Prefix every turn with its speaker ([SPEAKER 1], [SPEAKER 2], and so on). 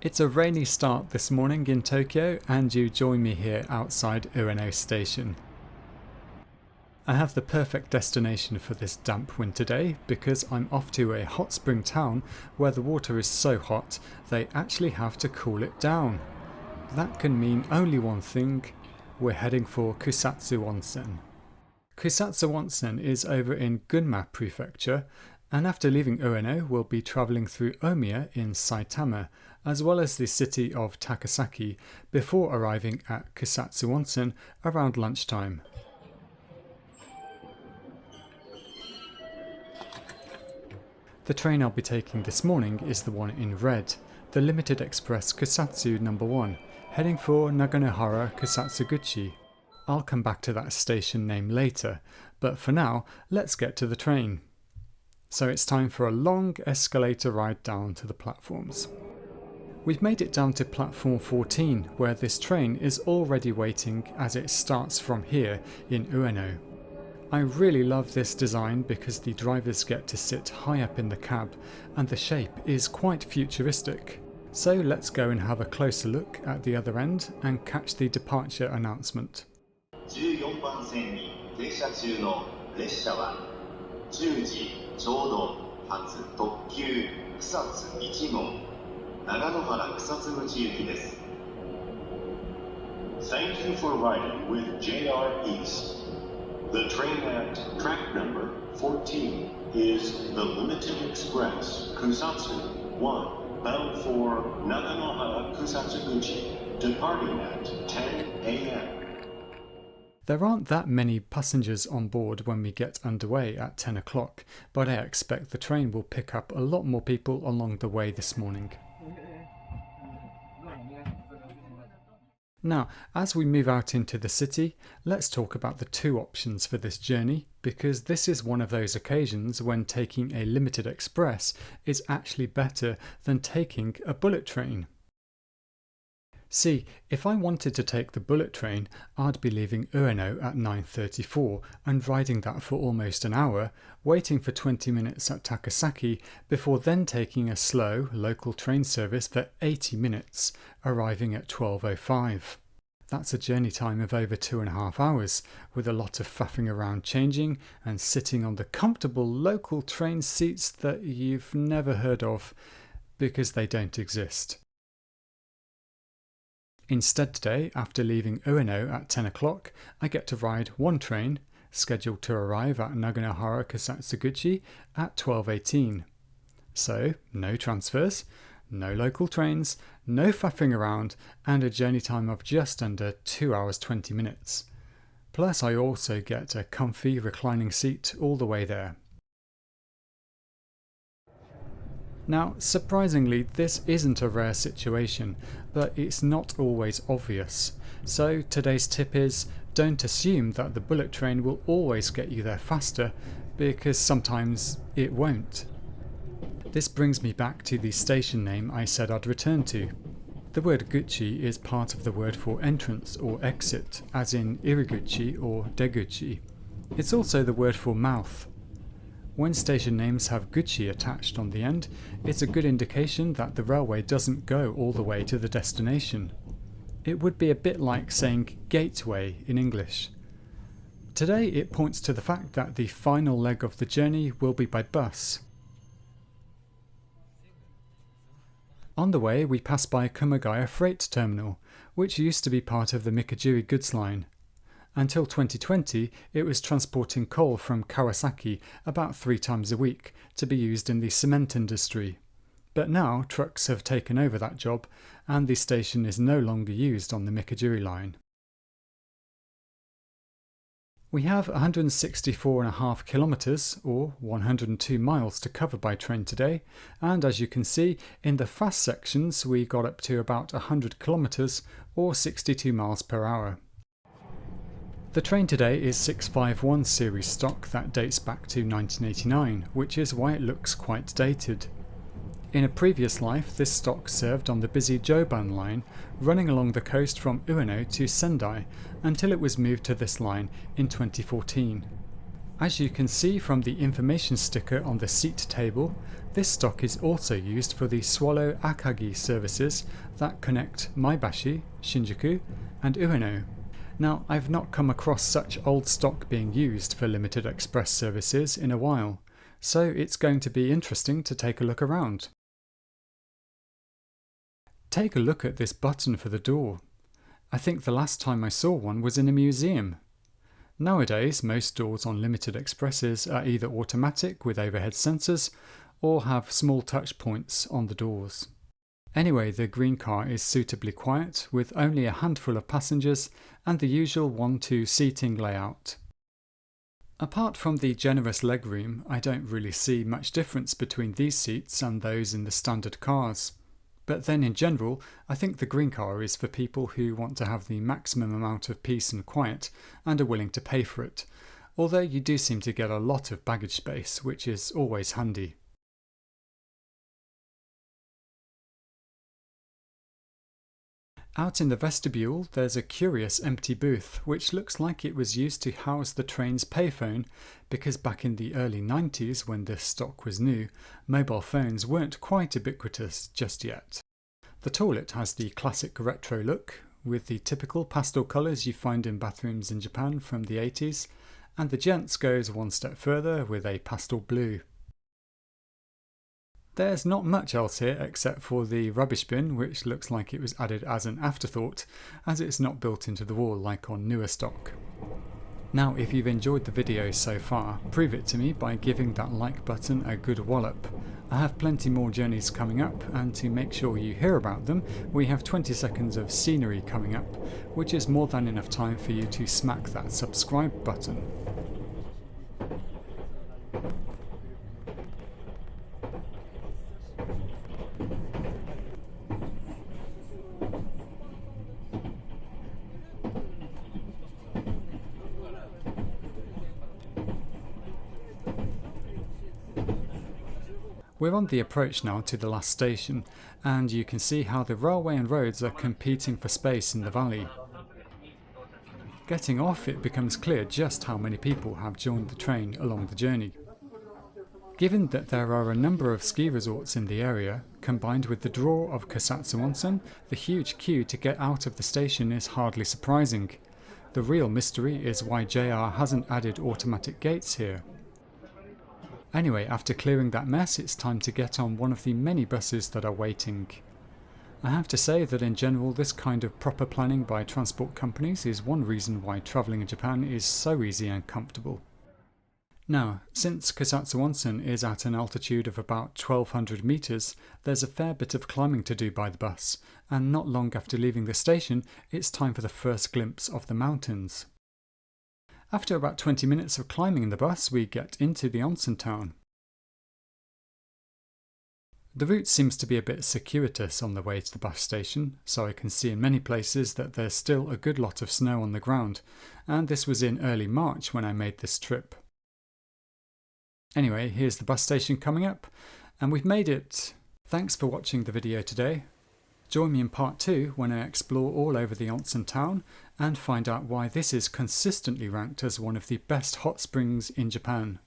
[SPEAKER 1] It's a rainy start this morning in Tokyo, and you join me here outside Ueno Station. I have the perfect destination for this damp winter day because I'm off to a hot spring town where the water is so hot they actually have to cool it down. That can mean only one thing: we're heading for Kusatsu Onsen. Kusatsu Onsen is over in Gunma Prefecture, and after leaving Ueno we'll be travelling through Omiya in Saitama, as well as the city of Takasaki, before arriving at Kusatsu Onsen around lunchtime. The train I'll be taking this morning is the one in red, the limited express Kusatsu No. 1, heading for Naganohara-kusatsuguchi. I'll come back to that station name later, but for now, let's get to the train. So it's time for a long escalator ride down to the platforms. We've made it down to platform 14, where this train is already waiting as it starts from here in Ueno. I really love this design because the drivers get to sit high up in the cab and the shape is quite futuristic. So let's go and have a closer look at the other end and catch the departure announcement.
[SPEAKER 2] 14番線に停車中の列車は10時ちょうど発特急草津1号長野原草津口行きです。 Thank you for riding with JR East. The train at track number 14 is the Limited Express Kusatsu 1, bound for Naganohara-kusatsuguchi, departing at 10 a.m.
[SPEAKER 1] There aren't that many passengers on board when we get underway at 10 o'clock, but I expect the train will pick up a lot more people along the way this morning. Now, as we move out into the city, let's talk about the two options for this journey, because this is one of those occasions when taking a limited express is actually better than taking a bullet train. See, if I wanted to take the bullet train, I'd be leaving Ueno at 9:34 and riding that for almost an hour, waiting for 20 minutes at Takasaki before then taking a slow local train service for 80 minutes, arriving at 12:05. That's a journey time of over 2.5 hours, with a lot of faffing around changing and sitting on the comfortable local train seats that you've never heard of because they don't exist. Instead today, after leaving Ueno at 10 o'clock, I get to ride one train, scheduled to arrive at Naganohara-kusatsuguchi at 12:18. So, no transfers, no local trains, no faffing around, and a journey time of just under 2 hours 20 minutes. Plus I also get a comfy reclining seat all the way there. Now, surprisingly, this isn't a rare situation, but it's not always obvious. So today's tip is, don't assume that the bullet train will always get you there faster, because sometimes it won't. This brings me back to the station name I said I'd return to. The word guchi is part of the word for entrance or exit, as in iriguchi or deguchi. It's also the word for mouth. When station names have guchi attached on the end, it's a good indication that the railway doesn't go all the way to the destination. It would be a bit like saying gateway in English. Today it points to the fact that the final leg of the journey will be by bus. On the way we pass by Kumagaya Freight Terminal, which used to be part of the Mikajiri goods line. Until 2020, it was transporting coal from Kawasaki about 3 times a week to be used in the cement industry. But now trucks have taken over that job and the station is no longer used on the Mikajiri line. We have 164.5 kilometres or 102 miles to cover by train today, and as you can see, in the fast sections we got up to about 100 kilometres or 62 miles per hour. The train today is 651 series stock that dates back to 1989, which is why it looks quite dated. In a previous life, this stock served on the busy Joban line, running along the coast from Ueno to Sendai, until it was moved to this line in 2014. As you can see from the information sticker on the seat table, this stock is also used for the Swallow Akagi services that connect Maebashi, Shinjuku and Ueno. Now, I've not come across such old stock being used for limited express services in a while, so it's going to be interesting to take a look around. Take a look at this button for the door. I think the last time I saw one was in a museum. Nowadays, most doors on limited expresses are either automatic with overhead sensors or have small touch points on the doors. Anyway, the green car is suitably quiet with only a handful of passengers and the usual 1-2 seating layout. Apart from the generous legroom, I don't really see much difference between these seats and those in the standard cars. But then in general, I think the green car is for people who want to have the maximum amount of peace and quiet and are willing to pay for it, although you do seem to get a lot of baggage space, which is always handy. Out in the vestibule, there's a curious empty booth, which looks like it was used to house the train's payphone, because back in the early 90s, when this stock was new, mobile phones weren't quite ubiquitous just yet. The toilet has the classic retro look, with the typical pastel colours you find in bathrooms in Japan from the 80s, and the gents goes one step further with a pastel blue. There's not much else here except for the rubbish bin, which looks like it was added as an afterthought, as it's not built into the wall like on newer stock. Now, if you've enjoyed the video so far, prove it to me by giving that like button a good wallop. I have plenty more journeys coming up, and to make sure you hear about them, we have 20 seconds of scenery coming up, which is more than enough time for you to smack that subscribe button. We're on the approach now to the last station, and you can see how the railway and roads are competing for space in the valley. Getting off, it becomes clear just how many people have joined the train along the journey. Given that there are a number of ski resorts in the area, combined with the draw of Kusatsu Onsen, the huge queue to get out of the station is hardly surprising. The real mystery is why JR hasn't added automatic gates here. Anyway, after clearing that mess, it's time to get on one of the many buses that are waiting. I have to say that in general, this kind of proper planning by transport companies is one reason why travelling in Japan is so easy and comfortable. Now, since Kusatsu Onsen is at an altitude of about 1200 meters, there's a fair bit of climbing to do by the bus, and not long after leaving the station, it's time for the first glimpse of the mountains. After about 20 minutes of climbing in the bus, we get into the onsen town. The route seems to be a bit circuitous on the way to the bus station, so I can see in many places that there's still a good lot of snow on the ground, and this was in early March when I made this trip. Anyway, here's the bus station coming up, and we've made it. Thanks for watching the video today. Join me in part 2 when I explore all over the onsen town and find out why this is consistently ranked as one of the best hot springs in Japan.